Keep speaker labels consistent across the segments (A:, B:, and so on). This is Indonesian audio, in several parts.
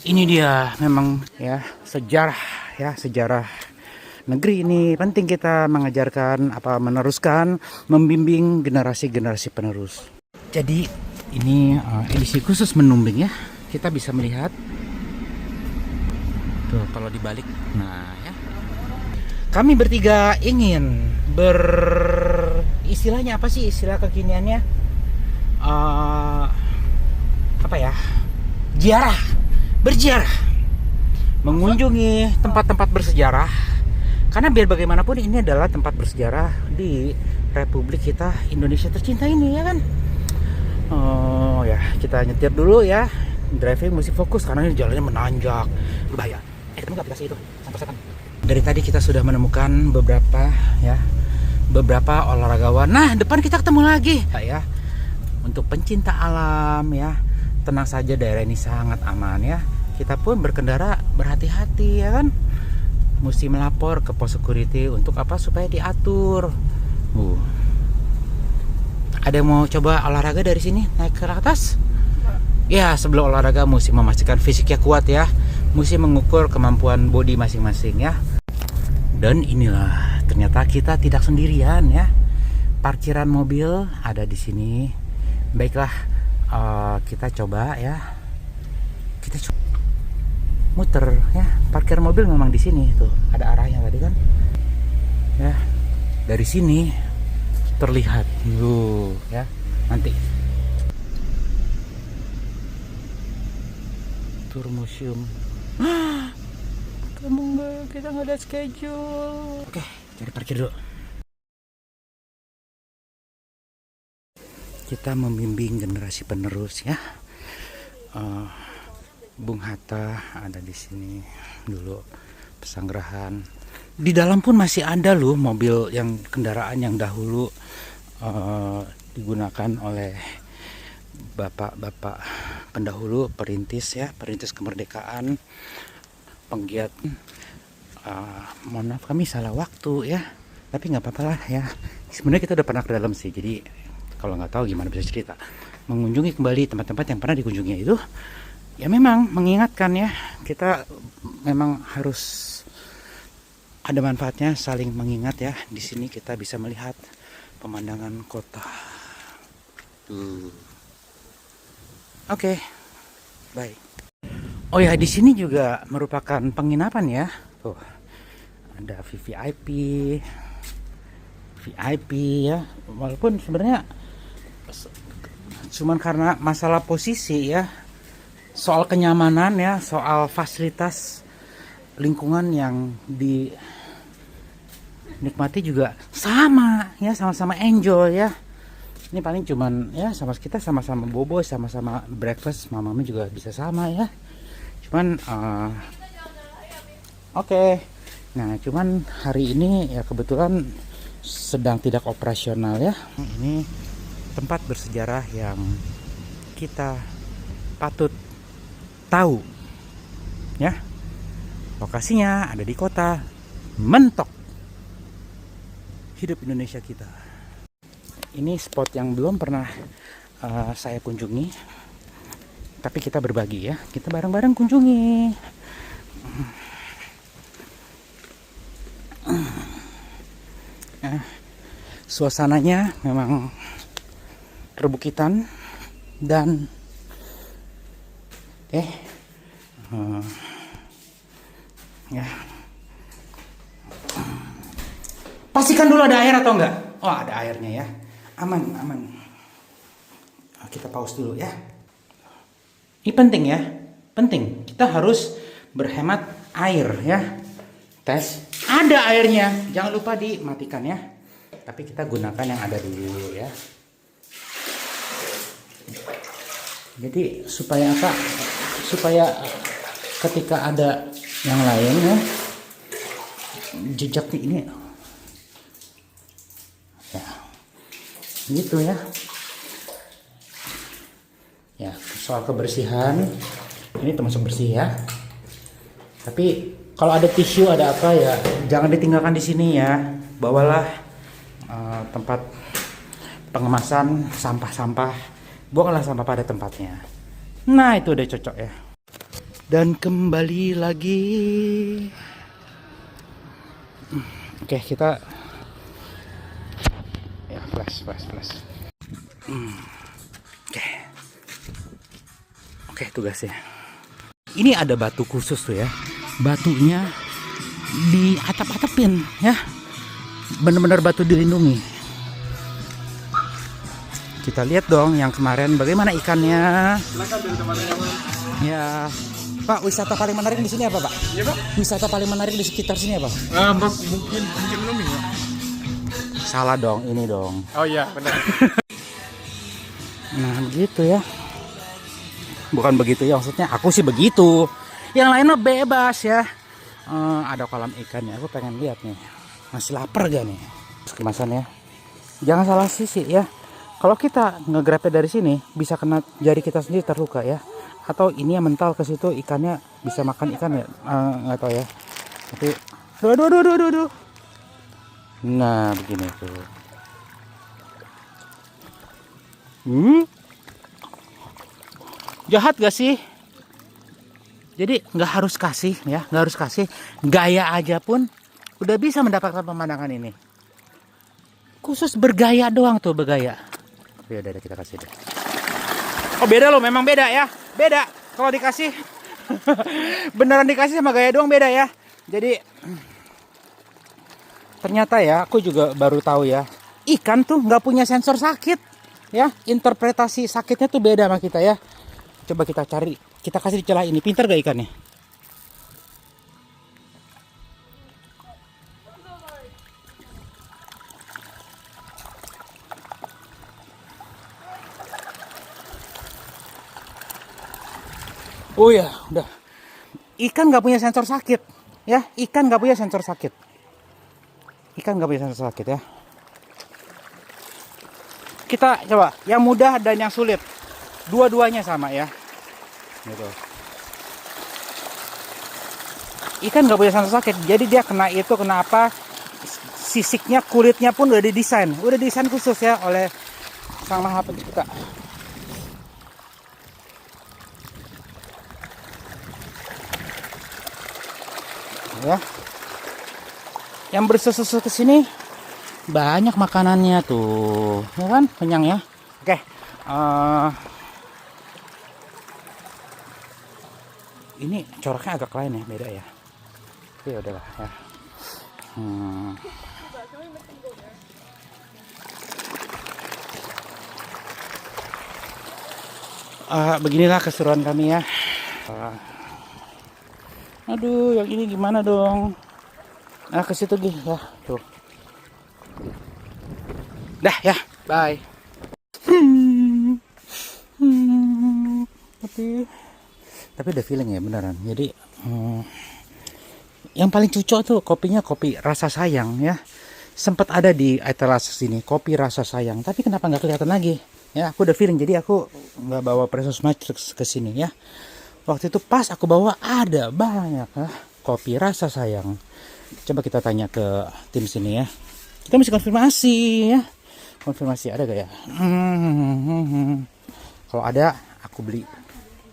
A: Ini dia memang ya sejarah negeri ini penting kita mengajarkan meneruskan, membimbing generasi-generasi penerus. Jadi ini edisi khusus Menumbing ya. Kita bisa melihat tuh kalau dibalik. Nah ya. Kami bertiga ingin istilahnya apa sih istilah kekiniannya? Apa ya? Berziarah, mengunjungi tempat-tempat bersejarah. Karena biar bagaimanapun ini adalah tempat bersejarah di Republik kita Indonesia tercinta ini ya kan. Oh ya, kita nyetir dulu ya. Driving mesti fokus karena ini jalannya menanjak, berbahaya. Ketemu nggak aplikasi itu? Sampai setan. Dari tadi kita sudah menemukan beberapa olahragawan. Nah, depan kita ketemu lagi ya. Untuk pencinta alam ya, tenang saja, daerah ini sangat aman ya. Kita pun berkendara berhati-hati ya kan. Mesti melapor ke pos security untuk apa? Supaya diatur. Ada yang mau coba olahraga dari sini naik ke atas? Ya, sebelum olahraga mesti memastikan fisiknya kuat ya. Mesti mengukur kemampuan body masing-masing ya. Dan inilah ternyata kita tidak sendirian ya. Parkiran mobil ada di sini. Baiklah, kita coba ya. Kita coba muter ya. Parkir mobil memang di sini tuh. Ada arahnya tadi kan. Ya. Dari sini terlihat ya. Nanti tur museum. Kamu kita nggak ada schedule. Oke, cari parkir dulu. Kita membimbing generasi penerus ya. Bung Hatta ada di sini dulu, Pesanggerahan. Di dalam pun masih ada loh mobil kendaraan yang dahulu digunakan oleh bapak-bapak pendahulu, perintis kemerdekaan, penggiat. Mohon maaf kami salah waktu ya, tapi nggak apa-apa lah ya. Sebenarnya kita udah pernah ke dalam sih, jadi kalau nggak tahu gimana bisa cerita. Mengunjungi kembali tempat-tempat yang pernah dikunjungi itu, ya memang mengingatkan ya, kita memang harus ada manfaatnya saling mengingat ya. Di sini kita bisa melihat pemandangan kota. Oke, baik. Oh ya, di sini juga merupakan penginapan ya. Tuh, ada VIP ya. Walaupun sebenarnya cuman karena masalah posisi ya, soal kenyamanan ya, soal fasilitas lingkungan yang dinikmati juga sama ya, sama-sama enjoy ya. Ini paling cuman ya kita sama-sama bobo, sama-sama breakfast, mamanya juga bisa sama ya. Cuman oke. Nah, cuman hari ini ya kebetulan sedang tidak operasional ya. Ini tempat bersejarah yang kita patut tahu ya. Lokasinya ada di kota Mentok. Hidup Indonesia kita. Ini spot yang belum pernah saya kunjungi, tapi kita berbagi ya, kita bareng-bareng kunjungi. Suasananya memang perbukitan dan ya. Pastikan dulu ada air atau enggak. Oh, ada airnya ya. Aman. Kita pause dulu ya. Ini penting ya. Penting. Kita harus berhemat air ya. Tes. Ada airnya. Jangan lupa dimatikan ya. Tapi kita gunakan yang ada dulu ya. Jadi supaya apa? Supaya ketika ada yang lain ya, jejaknya ini ya gitu ya. Ya, soal kebersihan ini termasuk bersih ya. Tapi kalau ada tisu ada apa ya, jangan ditinggalkan di sini ya. Bawalah tempat pengemasan sampah-sampah, buanglah sampah pada tempatnya. Nah, itu udah cocok ya. Dan kembali lagi. Oke, kita ya flash. Oke, tugasnya. Ini ada batu khusus tuh ya. Batunya di atap-atapin ya. Bener-bener batu dilindungi. Kita lihat dong yang kemarin bagaimana ikannya. Ya, Pak, wisata paling menarik di sini apa, Pak?
B: Iya, Pak.
A: Wisata paling menarik di sekitar sini apa?
B: Mungkin Mumi, Pak.
A: Salah dong, ini dong.
B: Oh iya, benar.
A: Nah, begitu ya. Bukan begitu ya, maksudnya aku sih begitu. Yang lainnya bebas ya. Ada kolam ikannya, aku pengen lihat nih. Masih lapar gak nih? Kemasannya. Jangan salah sisi ya. Kalau kita nge-grabnya dari sini, bisa kena jari kita sendiri terluka ya. Atau ini yang mental ke situ, ikannya bisa makan ikan ya? Nggak tahu ya. Tapi, aduh. Nah, begini tuh. Jahat gak sih? Jadi nggak harus kasih ya, nggak harus kasih. Gaya aja pun udah bisa mendapatkan pemandangan ini. Khusus bergaya doang tuh, bergaya. Ya udah kita kasih deh. Oh beda loh, memang beda ya. Beda kalau dikasih. Beneran dikasih sama gaya doang beda ya. Jadi ternyata ya, aku juga baru tahu ya. Ikan tuh nggak punya sensor sakit. Ya, interpretasi sakitnya tuh beda sama kita ya. Coba kita cari, kita kasih di celah ini. Pintar gak ikannya? Oh ya, udah. Ikan nggak punya sensor sakit, ya. Ikan nggak punya sensor sakit. Ikan nggak punya sensor sakit ya. Kita coba yang mudah dan yang sulit. Dua-duanya sama ya. Gitu. Ikan nggak punya sensor sakit, jadi dia kena itu kena apa? Sisiknya, kulitnya pun udah didesain khusus ya oleh Sang Maha Pencipta. Ya, yang bersusu ke sini banyak makanannya tuh, ya kan, kenyang ya. Oke, ini coraknya agak lain ya, beda ya. Tapi udahlah ya. Beginilah keseruan kami ya. Aduh, yang ini gimana dong? Nah, ke situ gih ya, tuh. Dah ya, bye. Tapi ada feeling ya beneran. Jadi yang paling cocok tuh kopinya kopi rasa sayang ya. Sempat ada di etalase sini kopi rasa sayang, tapi kenapa nggak kelihatan lagi? Ya, aku udah feeling, jadi aku nggak bawa Precious Matrix ke sini ya. Waktu itu pas aku bawa ada banyak kopi rasa sayang. Coba kita tanya ke tim sini ya. Kita mesti konfirmasi ya. Konfirmasi ada gak ya? Kalau ada aku beli.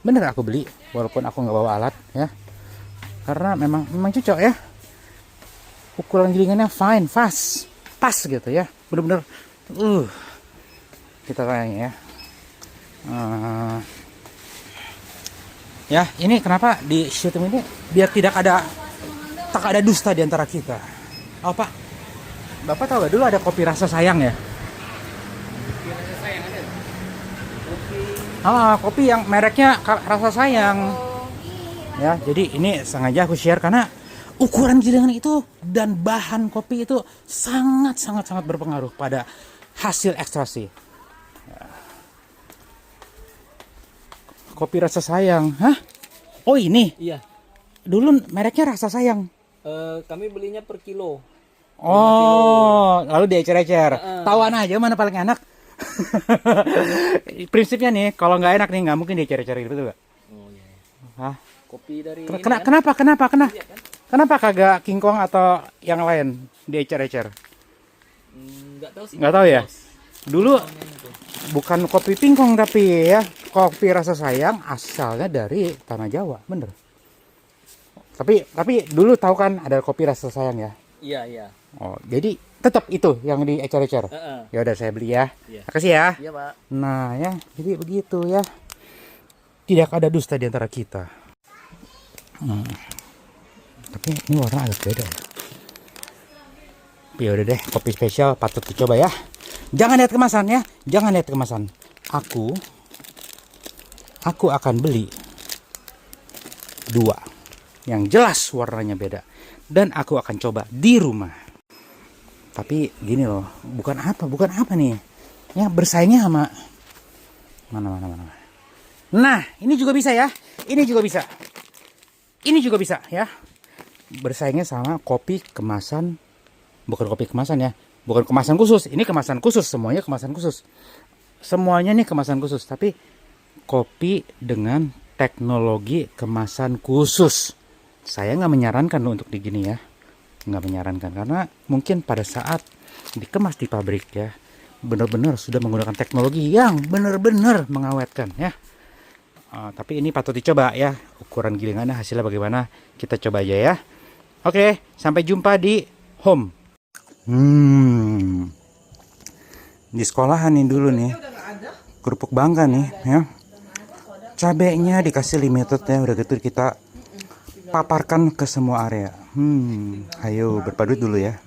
A: Bener aku beli walaupun aku nggak bawa alat ya. Karena memang cocok ya. Ukuran gilingannya fine, pas gitu ya. Bener-bener kita tanya ya. Ya, ini kenapa di syuting ini biar tak ada dusta di antara kita. Oh Pak, Bapak tahu gak dulu ada kopi rasa sayang ya? Kopi rasa sayang ada? Kopi yang mereknya rasa sayang. Ya, jadi ini sengaja aku share karena ukuran gilingan itu dan bahan kopi itu sangat berpengaruh pada hasil ekstraksi. Kopi rasa sayang, hah? Oh ini?
C: Iya.
A: Dulu mereknya rasa sayang.
C: Kami belinya per kilo.
A: Oh, lalu diecer-ecer. Tawan aja mana paling enak. Prinsipnya nih, kalau nggak enak nih nggak mungkin diecer-ecer gitu, betul nggak?
C: Oh iya.
A: Hah?
C: Kopi dari
A: Kenapa? Kenapa kagak King Kong atau yang lain diecer-ecer?
C: Nggak tahu sih.
A: Nggak tahu ya. Dulu bukan kopi pingkong tapi ya kopi rasa sayang asalnya dari tanah Jawa, bener. Tapi dulu tahu kan ada kopi rasa sayang ya.
C: Iya, iya.
A: Oh, jadi tetap itu yang di ecer-ecer. Ya udah saya beli ya.
C: Iya.
A: Makasih ya.
C: Iya, Pak.
A: Nah ya, jadi begitu ya. Tidak ada dusta di antara kita. Tapi ini warna agak beda ya. Ya udah deh, kopi spesial patut dicoba ya. Jangan lihat kemasan ya, jangan lihat kemasan. Aku akan beli 2 yang jelas warnanya beda, dan aku akan coba di rumah. Tapi gini loh, bukan apa nih ya, bersaingnya sama mana. Nah ini juga bisa ya, ini juga bisa ya, bersaingnya sama kopi kemasan. Bukan kopi kemasan ya, bukan kemasan khusus, ini kemasan khusus, semuanya kemasan khusus, semuanya nih kemasan khusus, tapi kopi dengan teknologi kemasan khusus. Saya nggak menyarankan loh untuk digini ya, nggak menyarankan, karena mungkin pada saat dikemas di pabrik ya, benar-benar sudah menggunakan teknologi yang benar-benar mengawetkan ya. Tapi ini patut dicoba ya, ukuran gilingannya hasilnya bagaimana, kita coba aja ya. Oke, sampai jumpa di home. Di sekolahan nih dulu nih, kerupuk bangka nih ya. Cabenya dikasih limited ya, udah gitu kita paparkan ke semua area. Ayo berpadu dulu ya.